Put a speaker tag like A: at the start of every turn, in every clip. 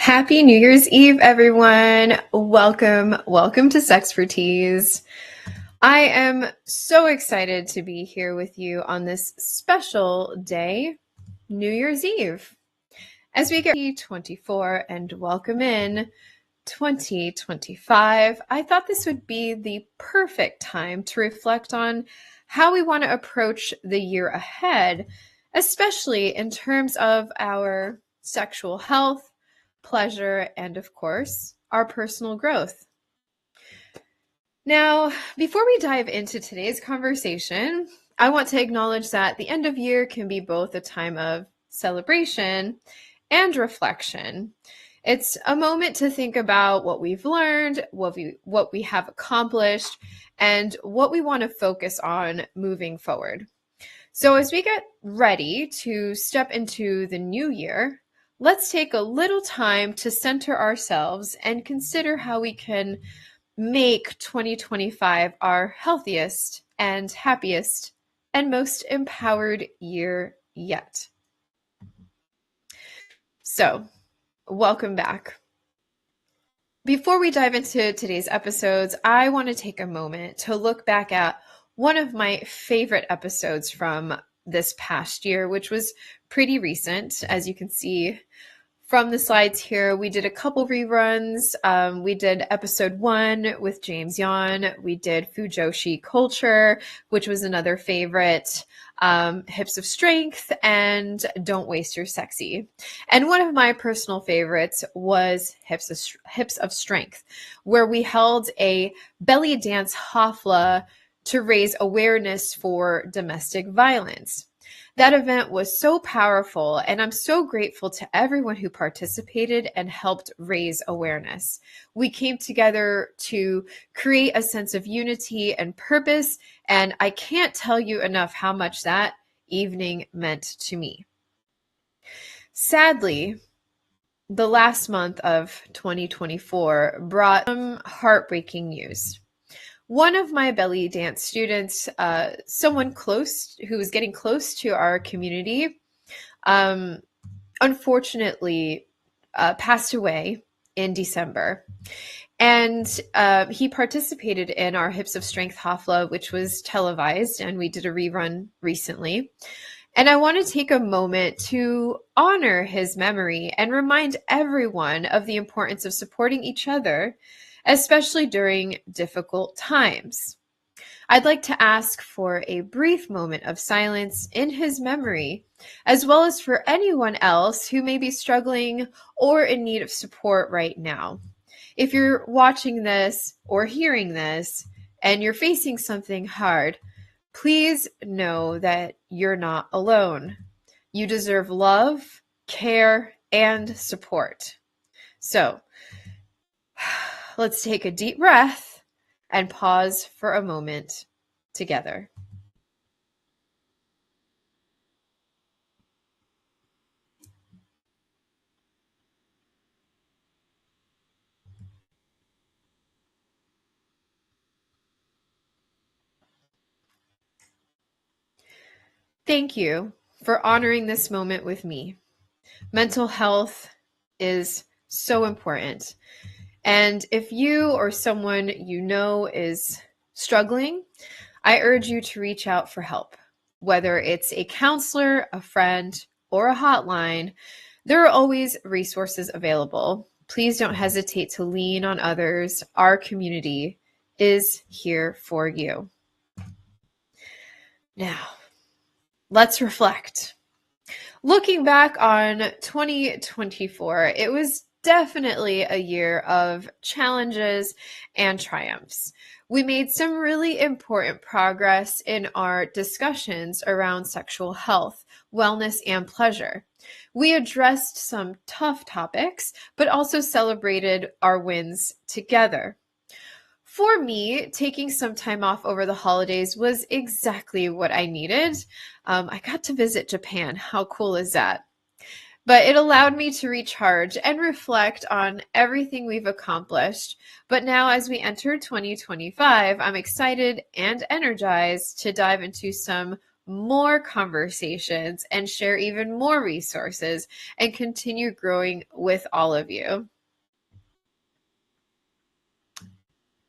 A: Happy New Year's Eve, everyone. Welcome to Sexpertise. I am so excited to be here with you on this special day, New Year's Eve, as we get 2024 and welcome in 2025. I thought this would be the perfect time to reflect on how we want to approach the year ahead, especially in terms of our sexual health, pleasure, and of course, our personal growth. Now, before we dive into today's conversation, I want to acknowledge that the end of year can be both a time of celebration and reflection. It's a moment to think about what we've learned, what we have accomplished, and what we want to focus on moving forward. So as we get ready to step into the new year, let's take a little time to center ourselves and consider how we can make 2025 our healthiest and happiest and most empowered year yet. So, welcome back. Before we dive into today's episodes, I want to take a moment to look back at one of my favorite episodes from this past year, which was pretty recent. As you can see from the slides here, we did a couple reruns. We did episode 1 with James Yan. We did Fujoshi Culture, which was another favorite, Hips of Strength, and Don't Waste Your Sexy. And one of my personal favorites was Hips of Strength, where we held a belly dance hafla to raise awareness for domestic violence. That event was so powerful, and I'm so grateful to everyone who participated and helped raise awareness. We came together to create a sense of unity and purpose, and I can't tell you enough how much that evening meant to me. Sadly, the last month of 2024 brought some heartbreaking news. One of my belly dance students, someone close who was getting close to our community, unfortunately passed away in December. And he participated in our Hips of Strength Hafla, which was televised, and we did a rerun recently. And I want to take a moment to honor his memory and remind everyone of the importance of supporting each other, especially during difficult times. I'd like to ask for a brief moment of silence in his memory, as well as for anyone else who may be struggling or in need of support right now. If you're watching this or hearing this and you're facing something hard, please know that you're not alone. You deserve love, care, and support. So, let's take a deep breath and pause for a moment together. Thank you for honoring this moment with me. Mental health is so important. And if you or someone you know is struggling, I urge you to reach out for help. Whether it's a counselor, a friend, or a hotline, there are always resources available. Please don't hesitate to lean on others. Our community is here for you. Now, let's reflect. Looking back on 2024, it was definitely a year of challenges and triumphs. We made some really important progress in our discussions around sexual health, wellness, and pleasure. We addressed some tough topics, but also celebrated our wins together. For me, taking some time off over the holidays was exactly what I needed. I got to visit Japan. How cool is that? But it allowed me to recharge and reflect on everything we've accomplished. But now, as we enter 2025, I'm excited and energized to dive into some more conversations, and share even more resources and continue growing with all of you.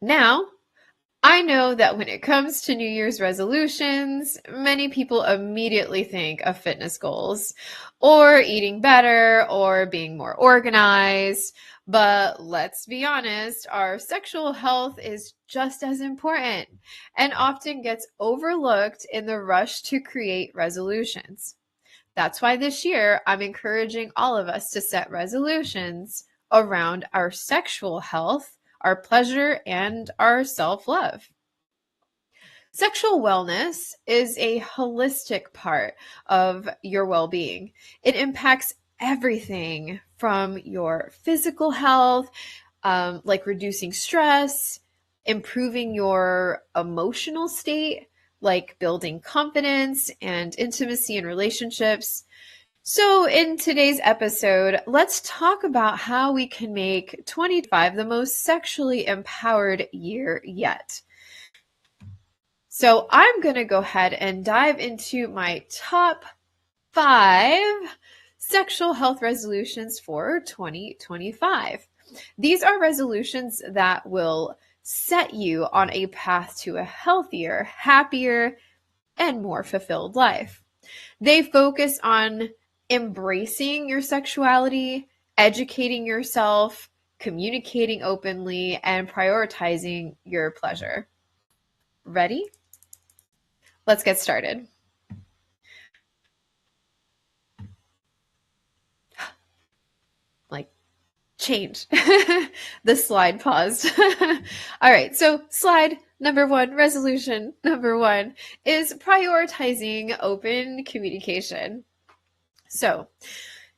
A: Now, I know that when it comes to New Year's resolutions, many people immediately think of fitness goals or eating better or being more organized. But let's be honest, our sexual health is just as important and often gets overlooked in the rush to create resolutions. That's why this year I'm encouraging all of us to set resolutions around our sexual health, our pleasure, and our self love. Sexual wellness is a holistic part of your well being. It impacts everything from your physical health, like reducing stress, improving your emotional state, like building confidence and intimacy in relationships. So, in today's episode, let's talk about how we can make 25 the most sexually empowered year yet. So I'm going to go ahead and dive into my top 5 sexual health resolutions for 2025. These are resolutions that will set you on a path to a healthier, happier, and more fulfilled life. They focus on embracing your sexuality, educating yourself, communicating openly, and prioritizing your pleasure. Ready? Let's get started. Like, change. The slide paused. All right, so slide number 1, resolution number 1 is prioritizing open communication. So,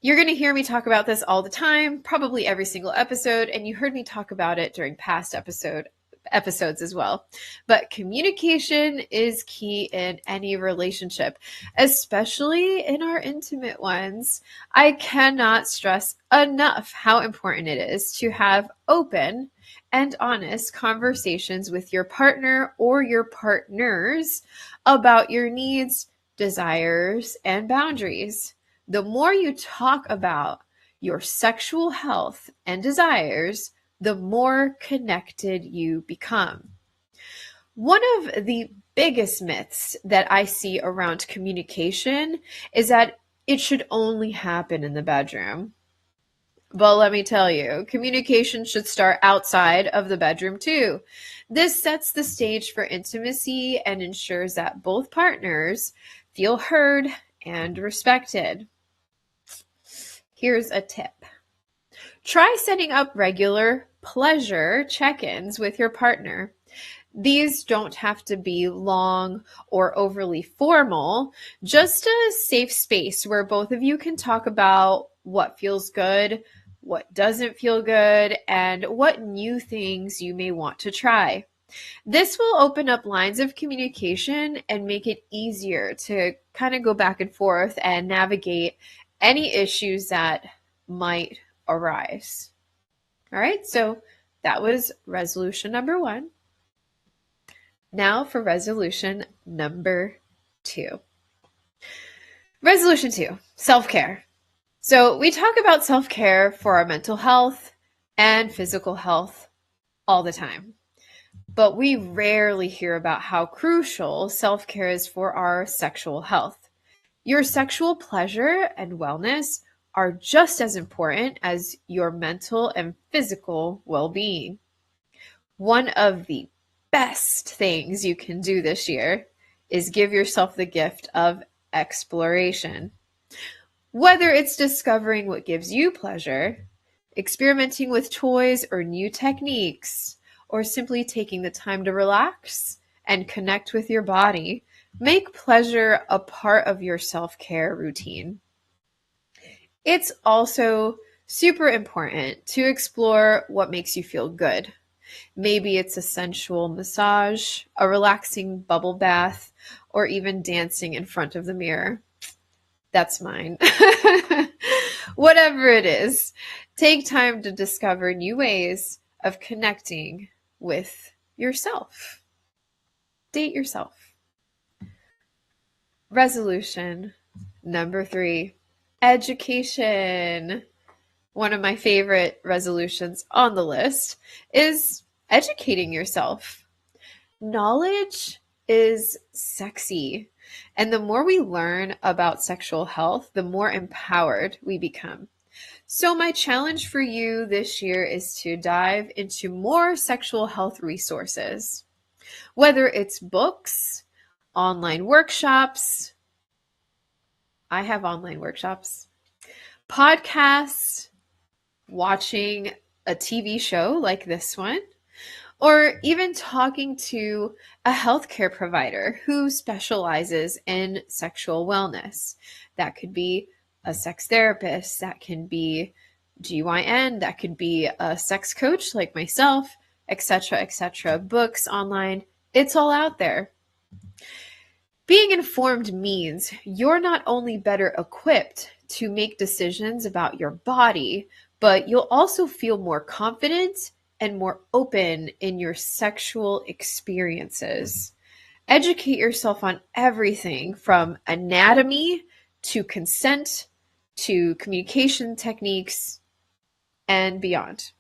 A: you're going to hear me talk about this all the time, probably every single episode, and you heard me talk about it during past episodes as well. But communication is key in any relationship, especially in our intimate ones. I cannot stress enough how important it is to have open and honest conversations with your partner or your partners about your needs, desires, and boundaries. The more you talk about your sexual health and desires, the more connected you become. One of the biggest myths that I see around communication is that it should only happen in the bedroom. But let me tell you, communication should start outside of the bedroom too. This sets the stage for intimacy and ensures that both partners feel heard and respected. Here's a tip. Try setting up regular pleasure check-ins with your partner. These don't have to be long or overly formal, just a safe space where both of you can talk about what feels good, what doesn't feel good, and what new things you may want to try. This will open up lines of communication and make it easier to kind of go back and forth and navigate any issues that might arise. All right, so that was resolution number 1. Now for resolution number 2. Resolution 2, self-care. So we talk about self-care for our mental health and physical health all the time. But we rarely hear about how crucial self-care is for our sexual health. Your sexual pleasure and wellness are just as important as your mental and physical well-being. One of the best things you can do this year is give yourself the gift of exploration. Whether it's discovering what gives you pleasure, experimenting with toys or new techniques, or simply taking the time to relax and connect with your body, make pleasure a part of your self-care routine. It's also super important to explore what makes you feel good. Maybe it's a sensual massage, a relaxing bubble bath, or even dancing in front of the mirror. That's mine. Whatever it is, take time to discover new ways of connecting with yourself. Date yourself. Resolution number 3, education. One of my favorite resolutions on the list is educating yourself. Knowledge is sexy. And the more we learn about sexual health, the more empowered we become. So my challenge for you this year is to dive into more sexual health resources, whether it's books, online workshops. I have online workshops, podcasts, watching a TV show like this one, or even talking to a healthcare provider who specializes in sexual wellness. That could be a sex therapist, that can be GYN, that could be a sex coach like myself, etc., etc. Books online, it's all out there. Being informed means you're not only better equipped to make decisions about your body, but you'll also feel more confident and more open in your sexual experiences. Educate yourself on everything from anatomy to consent to communication techniques and beyond.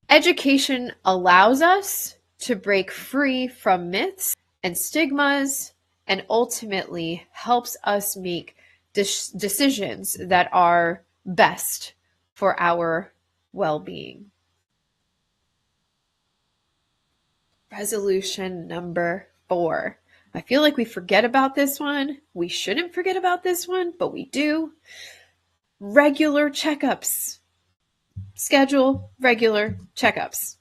A: Education allows us to break free from myths and stigmas and ultimately helps us make decisions that are best for our well-being. Resolution number 4. I feel like we forget about this one. We shouldn't forget about this one, but we do. Regular checkups. Schedule regular checkups.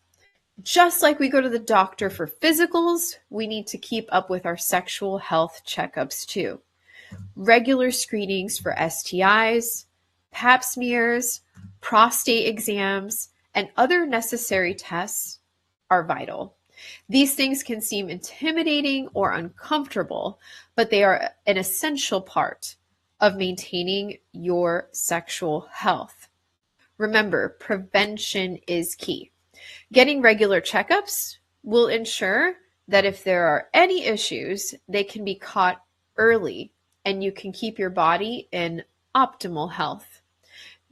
A: Just like we go to the doctor for physicals, we need to keep up with our sexual health checkups too. Regular screenings for STIs, pap smears, prostate exams, and other necessary tests are vital. These things can seem intimidating or uncomfortable, but they are an essential part of maintaining your sexual health. Remember, prevention is key. Getting regular checkups will ensure that if there are any issues, they can be caught early and you can keep your body in optimal health.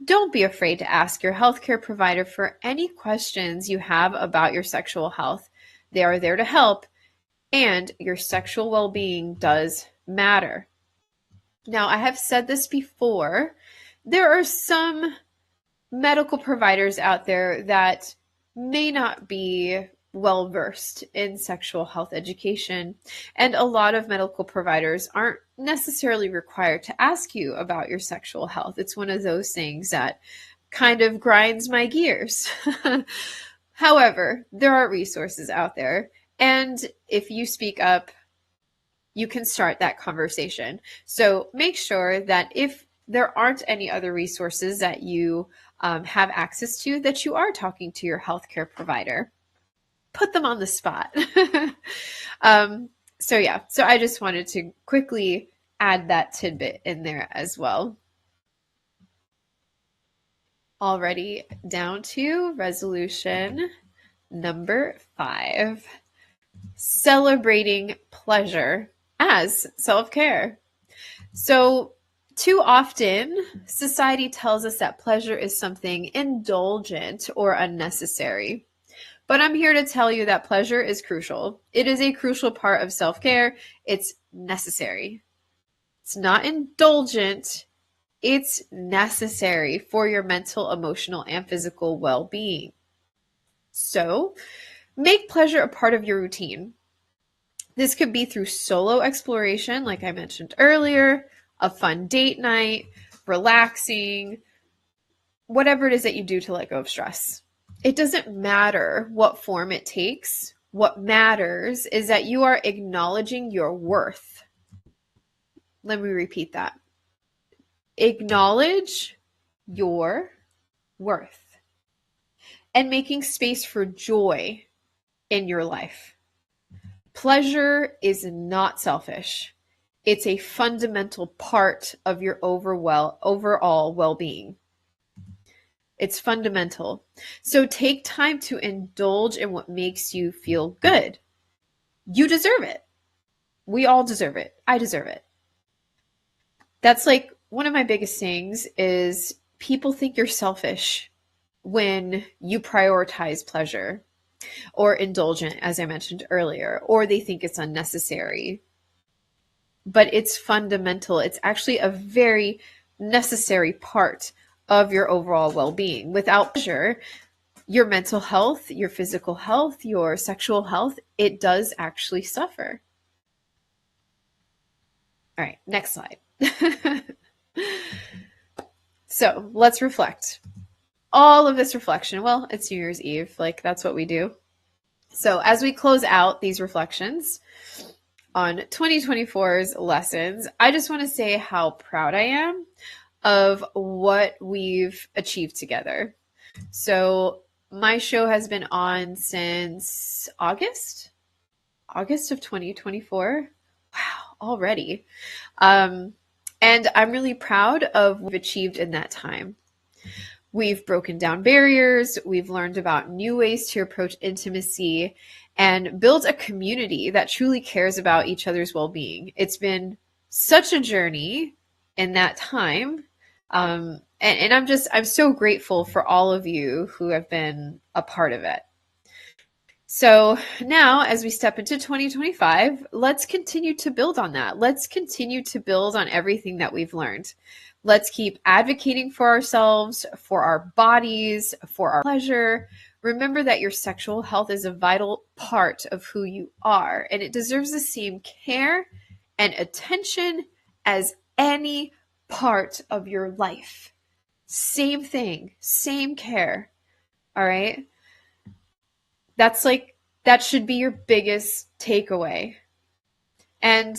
A: Don't be afraid to ask your healthcare provider for any questions you have about your sexual health. They are there to help, and your sexual well-being does matter. Now, I have said this before. There are some medical providers out there that may not be well versed in sexual health education, and a lot of medical providers aren't necessarily required to ask you about your sexual health. It's one of those things that kind of grinds my gears. However, there are resources out there, and if you speak up, you can start that conversation. So make sure that if there aren't any other resources that you have access to, that you are talking to your healthcare provider. Put them on the spot. So I just wanted to quickly add that tidbit in there as well. Already down to resolution number 5, celebrating pleasure as self-care. So too often, society tells us that pleasure is something indulgent or unnecessary. But I'm here to tell you that pleasure is crucial. It is a crucial part of self-care. It's necessary. It's not indulgent. It's necessary for your mental, emotional, and physical well-being. So, make pleasure a part of your routine. This could be through solo exploration, like I mentioned earlier, a fun date night, relaxing, whatever it is that you do to let go of stress. It doesn't matter what form it takes. What matters is that you are acknowledging your worth. Let me repeat that. Acknowledge your worth and making space for joy in your life. Pleasure is not selfish. It's a fundamental part of your overall well-being. It's fundamental. So take time to indulge in what makes you feel good. You deserve it. We all deserve it. I deserve it. That's like one of my biggest things is people think you're selfish when you prioritize pleasure or indulgent, as I mentioned earlier, or they think it's unnecessary. But it's fundamental. It's actually a very necessary part of your overall well being. Without pleasure, your mental health, your physical health, your sexual health, it does actually suffer. All right, next slide. So let's reflect. All of this reflection, well, it's New Year's Eve. Like, that's what we do. So as we close out these reflections on 2024's lessons, I just want to say how proud I am of what we've achieved together. So my show has been on since August of 2024. Wow, already. And I'm really proud of what we've achieved in that time. We've broken down barriers, we've learned about new ways to approach intimacy, and built a community that truly cares about each other's well-being. It's been such a journey in that time. And I'm so grateful for all of you who have been a part of it. So now, as we step into 2025, let's continue to build on that. Let's continue to build on everything that we've learned. Let's keep advocating for ourselves, for our bodies, for our pleasure. Remember that your sexual health is a vital part of who you are, and it deserves the same care and attention as any part of your life. Same thing, same care. All right. That should be your biggest takeaway. And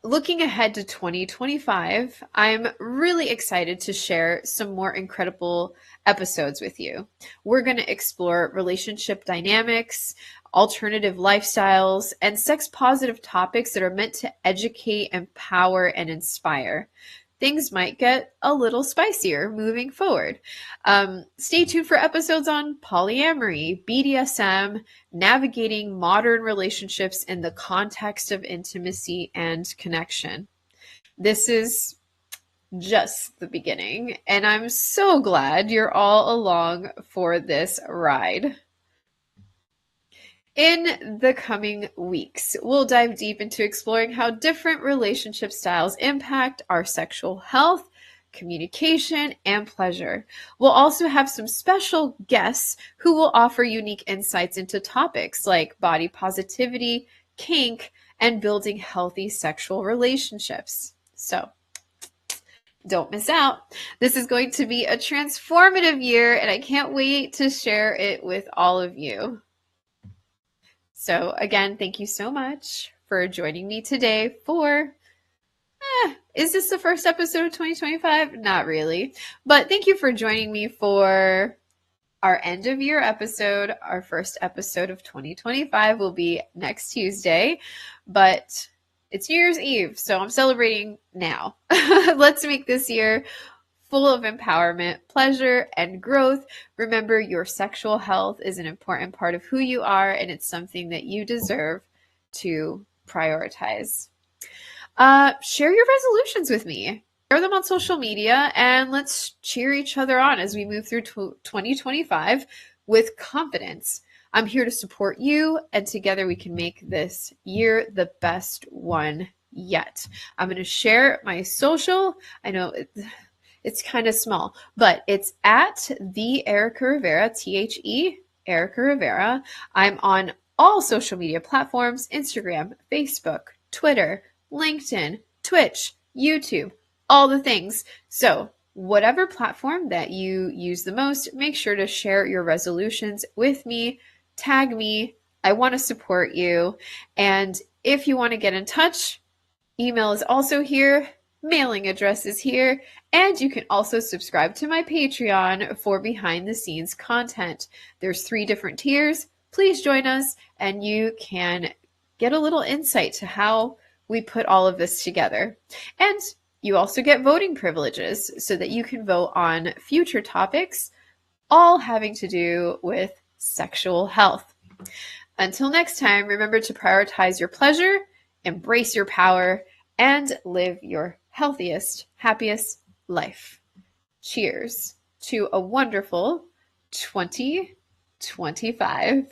A: looking ahead to 2025, I'm really excited to share some more incredible episodes with you. We're going to explore relationship dynamics, alternative lifestyles, and sex positive topics that are meant to educate, empower, and inspire. Things might get a little spicier moving forward. Stay tuned for episodes on polyamory, BDSM, navigating modern relationships in the context of intimacy and connection. This is just the beginning, and I'm so glad you're all along for this ride. In the coming weeks, we'll dive deep into exploring how different relationship styles impact our sexual health, communication, and pleasure. We'll also have some special guests who will offer unique insights into topics like body positivity, kink, and building healthy sexual relationships. So, don't miss out. This is going to be a transformative year, and I can't wait to share it with all of you. So again, thank you so much for joining me today for, is this the first episode of 2025? Not really, but thank you for joining me for our end of year episode. Our first episode of 2025 will be next Tuesday, but it's New Year's Eve, so I'm celebrating now. Let's make this year full of empowerment, pleasure, and growth. Remember, your sexual health is an important part of who you are, and it's something that you deserve to prioritize. Share your resolutions with me. Share them on social media, and let's cheer each other on as we move through 2025 with confidence. I'm here to support you, and together we can make this year the best one yet. I'm going to share my social. I know it's kind of small, but it's at the Erica Rivera, THE Erica Rivera. I'm on all social media platforms: Instagram, Facebook, Twitter, LinkedIn, Twitch, YouTube, all the things. So whatever platform that you use the most, make sure to share your resolutions with me, tag me. I want to support you. And if you want to get in touch, email is also here. Mailing address is here, and you can also subscribe to my Patreon for behind the scenes content. There's 3 different tiers. Please join us, and you can get a little insight to how we put all of this together. And you also get voting privileges so that you can vote on future topics, all having to do with sexual health. Until next time, remember to prioritize your pleasure, embrace your power, and live your healthiest, happiest life. Cheers to a wonderful 2025.